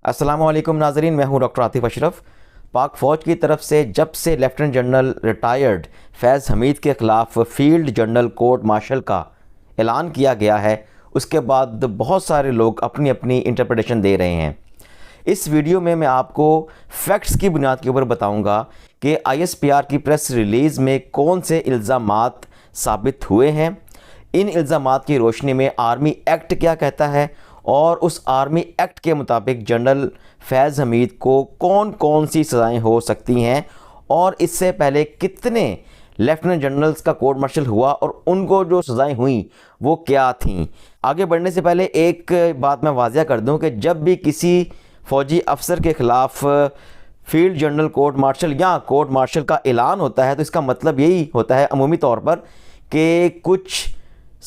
अस्सलामु अलैकुम नाज़रीन, मैं हूं डॉक्टर आतिफ अशरफ। पाक फ़ौज की तरफ से जब से लेफ्टिनेंट जनरल रिटायर्ड फैज़ हमीद के ख़िलाफ़ फ़ील्ड जनरल कोर्ट मार्शल का ऐलान किया गया है, उसके बाद बहुत सारे लोग अपनी अपनी इंटरप्रिटेशन दे रहे हैं। इस वीडियो में मैं आपको फैक्ट्स की बुनियाद के ऊपर बताऊंगा कि ISPR की प्रेस रिलीज़ में कौन से इल्ज़ामात साबित हुए हैं। इन इल्ज़ामात की रोशनी में आर्मी एक्ट क्या कहता है और उस आर्मी एक्ट के मुताबिक जनरल फैज़ हमीद को कौन कौन सी सज़ाएँ हो सकती हैं और इससे पहले कितने लेफ्टिनेंट जनरल्स का कोर्ट मार्शल हुआ और उनको जो सज़ाएँ हुई वो क्या थीं। आगे बढ़ने से पहले एक बात मैं वाज़िया कर दूं कि जब भी किसी फ़ौजी अफसर के ख़िलाफ़ फील्ड जनरल कोर्ट मार्शल या कोर्ट मार्शल का ऐलान होता है तो इसका मतलब यही होता है अमूमी तौर पर कि कुछ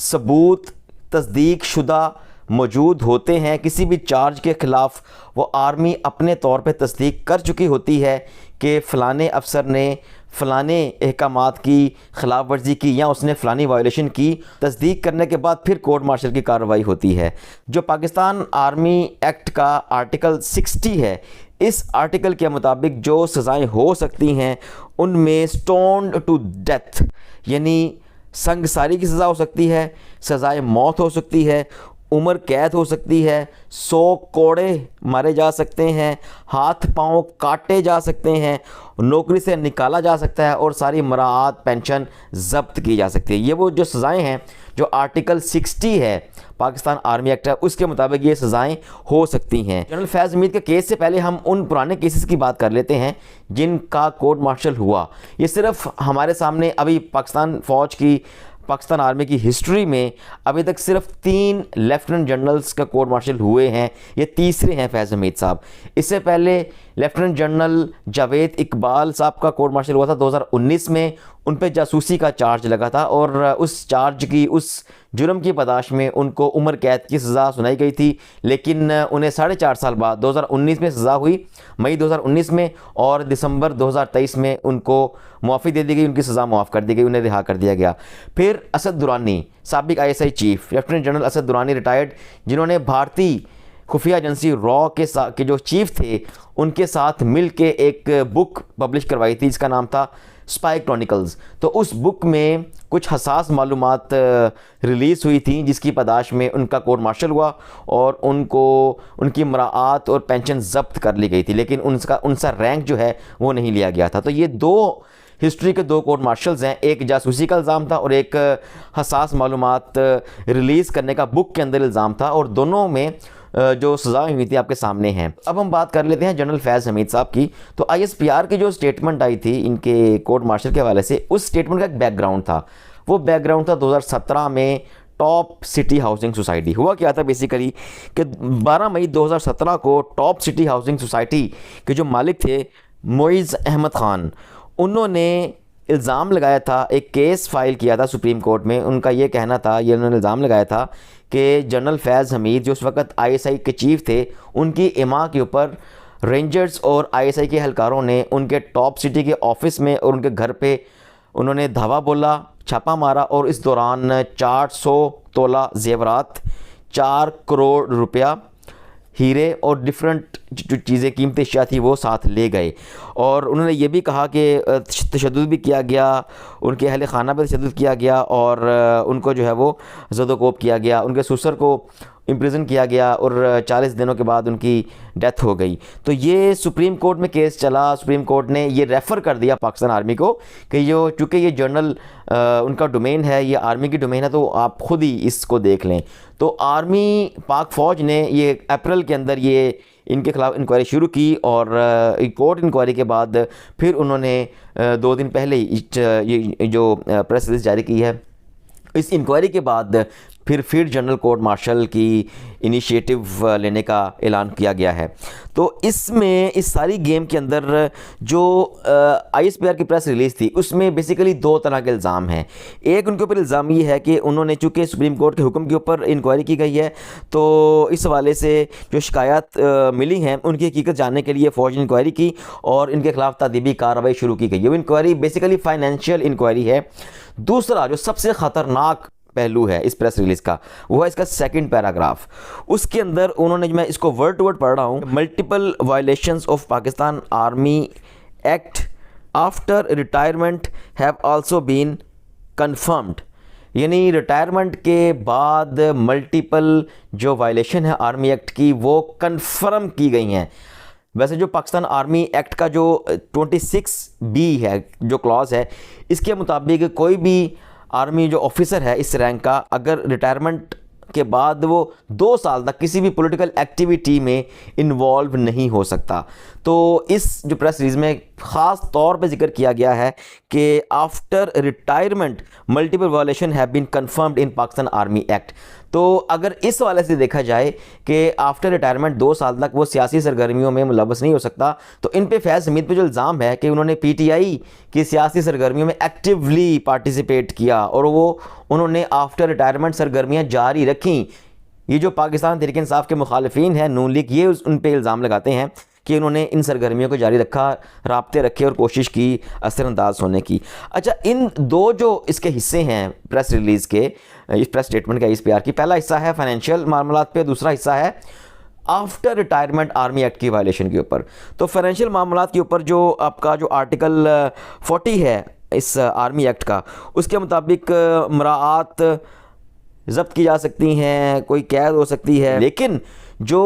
सबूत तस्दीक शुदा मौजूद होते हैं। किसी भी चार्ज के ख़िलाफ़ वो आर्मी अपने तौर पे तस्दीक कर चुकी होती है कि फ़लाने अफसर ने फ़लाने अहकामात की ख़िलाफ़ वर्जी की या उसने फ़लानी वायलेशन की। तस्दीक करने के बाद फिर कोर्ट मार्शल की कार्रवाई होती है। जो पाकिस्तान आर्मी एक्ट का आर्टिकल 60 है, इस आर्टिकल के मुताबिक जो सज़ाएँ हो सकती हैं उनमें स्टोन्ड टू डेथ यानी संगसारी की सज़ा हो सकती है, सज़ाए मौत हो सकती है, उम्र कैद हो सकती है, 100 कोड़े मारे जा सकते हैं, हाथ पांव काटे जा सकते हैं, नौकरी से निकाला जा सकता है और सारी मराआत पेंशन ज़ब्त की जा सकती है। ये वो जो सज़ाएं हैं जो आर्टिकल 60 है पाकिस्तान आर्मी एक्ट है उसके मुताबिक ये सज़ाएं हो सकती हैं। जनरल फैज़ हमीद के केस से पहले हम उन पुराने केसेस की बात कर लेते हैं जिनका कोर्ट मार्शल हुआ। ये सिर्फ हमारे सामने अभी पाकिस्तान आर्मी की हिस्ट्री में अभी तक सिर्फ 3 लेफ्टिनेंट जनरल्स का कोर्ट मार्शल हुए हैं। ये तीसरे हैं फैज़ हमीद साहब। इससे पहले लेफ्टिनेंट जनरल जावेद इकबाल साहब का कोर्ट मार्शल हुआ था 2019 में। उन पर जासूसी का चार्ज लगा था और उस जुर्म की पादाश में उनको उम्र कैद की सज़ा सुनाई गई थी, लेकिन उन्हें 4.5 साल बाद 2019 में सज़ा हुई, मई 2019 में, और दिसंबर 2023 में उनको मुआफ़ी दे दी गई, उनकी सज़ा माफ़ कर दी गई, उन्हें रिहा कर दिया गया। फिर असद दुरानी, साबिक ISI chief lieutenant general Asad Durrani retired, जिन्होंने भारतीय खुफिया एजेंसी रॉ के जो चीफ थे उनके साथ मिल के एक बुक पब्लिश करवाई थी जिसका नाम था स्पाई क्रॉनिकल्स। तो उस बुक में कुछ हसास मालूमात रिलीज़ हुई थी जिसकी पादाश में उनका कोर्ट मार्शल हुआ और उनकी मराआत और पेंशन ज़ब्त कर ली गई थी, लेकिन उनका रैंक जो है वो नहीं लिया गया था। तो ये हिस्ट्री के 2 कोर्ट मार्शल्स हैं, एक जासूसी का इल्ज़ाम था और एक हसास मालूमात रिलीज़ करने का बुक के अंदर इल्ज़ाम था, और दोनों में जो सज़ाएं हुई थी आपके सामने हैं। अब हम बात कर लेते हैं जनरल फैज़ हमीद साहब की। तो ISPR की जो स्टेटमेंट आई थी इनके कोर्ट मार्शल के हवाले से, उस स्टेटमेंट का एक बैकग्राउंड था। वो बैकग्राउंड था 2017 में टॉप सिटी हाउसिंग सोसाइटी। हुआ क्या था बेसिकली कि 12 मई 2017 को टॉप सिटी हाउसिंग सोसाइटी के जो मालिक थे मोइज़ अहमद ख़ान, उन्होंने इल्ज़ाम लगाया था, एक केस फाइल किया था सुप्रीम कोर्ट में। उनका ये कहना था, ये उन्होंने इल्ज़ाम लगाया था कि जनरल फैज़ हमीद जो उस वक़्त ISI के चीफ थे, उनकी इमा के ऊपर रेंजर्स और ISI के एहलकारों ने उनके टॉप सिटी के ऑफिस में और उनके घर पे उन्होंने धावा बोला, छापा मारा, और इस दौरान 400 तोला जेवरात, 4 करोड़ रुपया, हीरे और डिफरेंट जो चीज़ें कीमती अशिया थी वो साथ ले गए। और उन्होंने ये भी कहा कि तशद्दुद भी किया गया, उनके अहल खाना पर तशद्दुद किया गया और उनको जो है वो ज़दोकोब किया गया, उनके ससुर को इम्प्रिजन किया गया और 40 दिनों के बाद उनकी डेथ हो गई। तो ये सुप्रीम कोर्ट में केस चला। सुप्रीम कोर्ट ने ये रेफ़र कर दिया पाकिस्तान आर्मी को कि चूँकि ये जनरल उनका डोमेन है, ये आर्मी की डोमेन है, तो आप ख़ुद ही इसको देख लें। तो आर्मी पाक फ़ौज ने ये अप्रैल के अंदर ये इनके ख़िलाफ़ इंक्वायरी शुरू की और कोर्ट इंक्वायरी के बाद फिर उन्होंने 2 दिन पहले ये जो प्रेस रिलीज़ जारी की है। इस इंक्वायरी के बाद फिर फील्ड जनरल कोर्ट मार्शल की इनिशिएटिव लेने का ऐलान किया गया है। तो इसमें इस सारी गेम के अंदर जो ISPR की प्रेस रिलीज़ थी उसमें बेसिकली 2 तरह के इल्ज़ाम हैं। एक उनके ऊपर इल्ज़ाम ये है कि उन्होंने, चूँकि सुप्रीम कोर्ट के हुक्म के ऊपर इंक्वायरी की गई है, तो इस हवाले से जो शिकायत मिली हैं उनकी हकीकत जानने के लिए फ़ौज ने इंक्वायरी की और इनके ख़िलाफ़ तादीबी कार्रवाई शुरू की गई। वो इंक्वायरी बेसिकली फ़ाइनेंशियल इंक्वायरी है। दूसरा जो सबसे ख़तरनाक पहलू है इस प्रेस रिलीज़ का, वो है इसका सेकंड पैराग्राफ। उसके अंदर उन्होंने, मैं इसको वर्ड टू वर्ड पढ़ रहा हूँ, multiple violations of Pakistan Army Act after retirement have also been confirmed, यानी रिटायरमेंट के बाद मल्टीपल जो वायलेशन है आर्मी एक्ट की वो कन्फर्म की गई हैं। वैसे जो पाकिस्तान आर्मी एक्ट का जो 26B है, जो क्लॉज है, इसके मुताबिक कोई भी आर्मी जो ऑफिसर है इस रैंक का, अगर रिटायरमेंट के बाद वो 2 साल तक किसी भी पॉलिटिकल एक्टिविटी में इन्वॉल्व नहीं हो सकता। तो इस जो प्रेस रिलीज में ख़ास तौर पे जिक्र किया गया है कि after retirement multiple violation have been confirmed in Pakistan Army Act. तो अगर इस वाले से देखा जाए कि आफ्टर रिटायरमेंट 2 साल तक वो सियासी सरगर्मियों में मुलव्वस नहीं हो सकता, तो इन पे फैज़ हमीद पे जो इल्ज़ाम है कि उन्होंने PTI की सियासी सरगर्मियों में एक्टिवली पार्टिसिपेट किया और वो उन्होंने आफ्टर रिटायरमेंट सरगर्मियाँ जारी रखी, ये जो पाकिस्तान तहरीक इंसाफ के मुखालिफिन हैं, नून लीग, ये उन पे इल्ज़ाम लगाते हैं कि उन्होंने इन सरगर्मियों को जारी रखा, राब्ते रखे और कोशिश की असरअंदाज होने की। अच्छा, इन 2 जो इसके हिस्से हैं प्रेस रिलीज़ के, इस प्रेस स्टेटमेंट का ISPR की, पहला हिस्सा है फाइनेंशियल मामलात पे, दूसरा हिस्सा है आफ्टर रिटायरमेंट आर्मी एक्ट की वायलेशन के ऊपर। तो फाइनेंशियल मामलात के ऊपर जो आपका जो आर्टिकल 40 है इस आर्मी एक्ट का, उसके मुताबिक मराआत ज़ब्त की जा सकती हैं, कोई कैद हो सकती है, लेकिन जो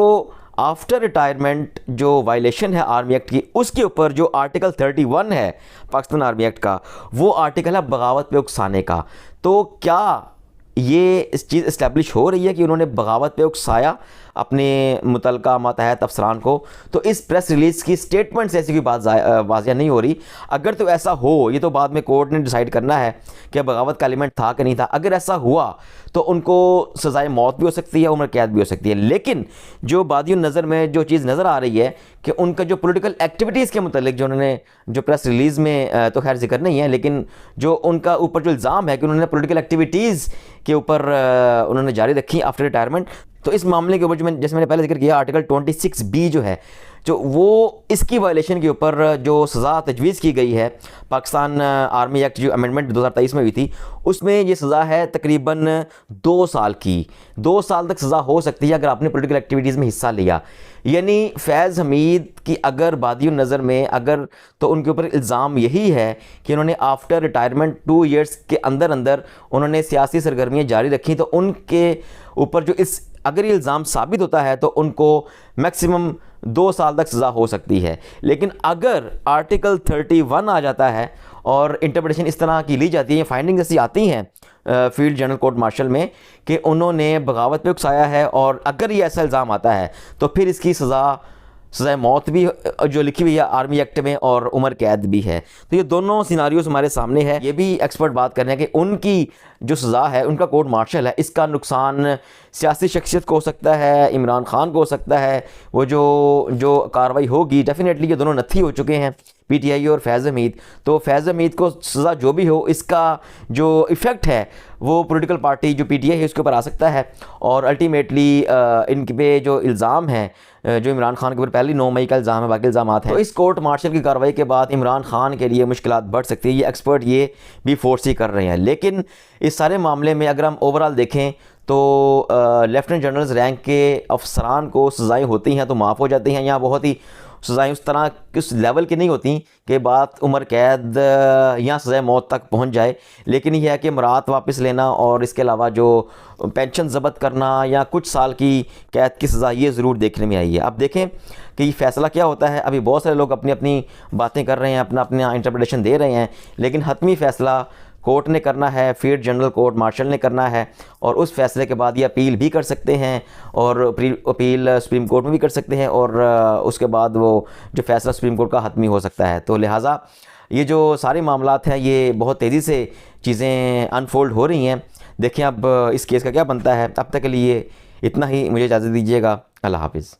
आफ्टर रिटायरमेंट जो वायलेशन है आर्मी एक्ट की, उसके ऊपर जो आर्टिकल 31 है पाकिस्तान आर्मी एक्ट का, वो आर्टिकल है बगावत पे उकसाने का। तो क्या ये इस चीज़ इस्टेब्लिश हो रही है कि उन्होंने बगावत पे उकसाया अपने मुतलका मातहत अफसरान को? तो इस प्रेस रिलीज़ की स्टेटमेंट से ऐसी कोई बात वाज़िया नहीं हो रही। अगर तो ऐसा हो, ये तो बाद में कोर्ट ने डिसाइड करना है कि बगावत का एलिमेंट था कि नहीं था। अगर ऐसा हुआ तो उनको सज़ाए मौत भी हो सकती है, उम्र कैद भी हो सकती है। लेकिन जो बादियों नज़र में जो चीज़ नज़र आ रही है कि उनका जो पॉलिटिकल एक्टिविटीज़ के मुतालिक जो उन्होंने जो प्रेस रिलीज़ में तो खैर जिक्र नहीं है, लेकिन जो उनका ऊपर जो इल्ज़ाम है कि उन्होंने पॉलिटिकल एक्टिविटीज़ के ऊपर उन्होंने जारी रखी आफ्टर रिटायरमेंट, तो इस मामले के ऊपर जो जैसे मैंने पहले जिक्र किया आर्टिकल 26B जो है, जो वो इसकी वायलेशन के ऊपर जो सज़ा तजवीज़ की गई है पाकिस्तान आर्मी एक्ट जो अमेंडमेंट 2023 में हुई थी, उसमें ये सज़ा है तकरीबन 2 साल की। 2 साल तक सज़ा हो सकती है अगर आपने पॉलिटिकल एक्टिविटीज़ में हिस्सा लिया। यानी फैज़ हमीद की अगर बादियों नज़र में अगर, तो उनके ऊपर इल्ज़ाम यही है कि उन्होंने आफ्टर रिटायरमेंट 2 ईयर्स के अंदर अंदर उन्होंने सियासी सरगर्मियाँ जारी रखी। तो उनके ऊपर जो इस अगर ये इल्ज़ाम साबित होता है तो उनको मैक्सिमम 2 साल तक सज़ा हो सकती है। लेकिन अगर आर्टिकल 31 आ जाता है और इंटरप्रिटेशन इस तरह की ली जाती है, फाइंडिंग ऐसी आती हैं फील्ड जनरल कोर्ट मार्शल में कि उन्होंने बगावत पे उकसाया है, और अगर ये ऐसा इल्ज़ाम आता है तो फिर इसकी सज़ाए मौत भी जो लिखी हुई है आर्मी एक्ट में और उम्र कैद भी है। तो ये दोनों सिनारियोस हमारे सामने है। ये भी एक्सपर्ट बात कर रहे हैं कि उनकी जो सज़ा है, उनका कोर्ट मार्शल है, इसका नुकसान सियासी शख्सियत को हो सकता है, इमरान खान को हो सकता है। वो जो कार्रवाई होगी, डेफिनेटली ये दोनों नत्थी हो चुके हैं, PTI और फैज़ हमीद। तो फैज़ हमीद को सज़ा जो भी हो, इसका जो इफ़ेक्ट है वो पॉलिटिकल पार्टी जो PTI है उसके ऊपर आ सकता है, और अल्टीमेटली इनके पे जो इल्ज़ाम है, जो इमरान खान के ऊपर पहली 9 मई का इल्ज़ाम है, बाकी इल्ज़ाम हैं, तो इस कोर्ट मार्शल की कार्रवाई के बाद इमरान खान के लिए मुश्किलात बढ़ सकती है। ये एक्सपर्ट ये भी फोर्सी कर रहे हैं। लेकिन इस सारे मामले में अगर हम ओवरऑल देखें तो लेफ्टिनेंट जनरल्स रैंक के अफसरान को सज़ाएँ होती हैं तो माफ़ हो जाती हैं। यहाँ बहुत ही सज़ाएँ उस तरह किस लेवल की नहीं होती कि बात उम्र कैद या सज़ाए मौत तक पहुंच जाए। लेकिन यह है कि मरात वापस लेना और इसके अलावा जो पेंशन ज़ब्त करना या कुछ साल की कैद की सज़ा, ये ज़रूर देखने में आई है। अब देखें कि ये फ़ैसला क्या होता है। अभी बहुत सारे लोग अपनी अपनी बातें कर रहे हैं, अपना अपना इंटरप्रिटेशन दे रहे हैं, लेकिन हतमी फ़ैसला कोर्ट ने करना है, फील्ड जनरल कोर्ट मार्शल ने करना है, और उस फैसले के बाद ये अपील भी कर सकते हैं और अपील सुप्रीम कोर्ट में भी कर सकते हैं, और उसके बाद वो जो फैसला सुप्रीम कोर्ट का हतमी हो सकता है। तो लिहाजा ये जो सारे मामलात हैं ये बहुत तेज़ी से चीज़ें अनफोल्ड हो रही हैं। देखें अब इस केस का क्या बनता है। अब तक के लिए इतना ही, मुझे इजाज़त दीजिएगा। अल्लाह हाफिज़।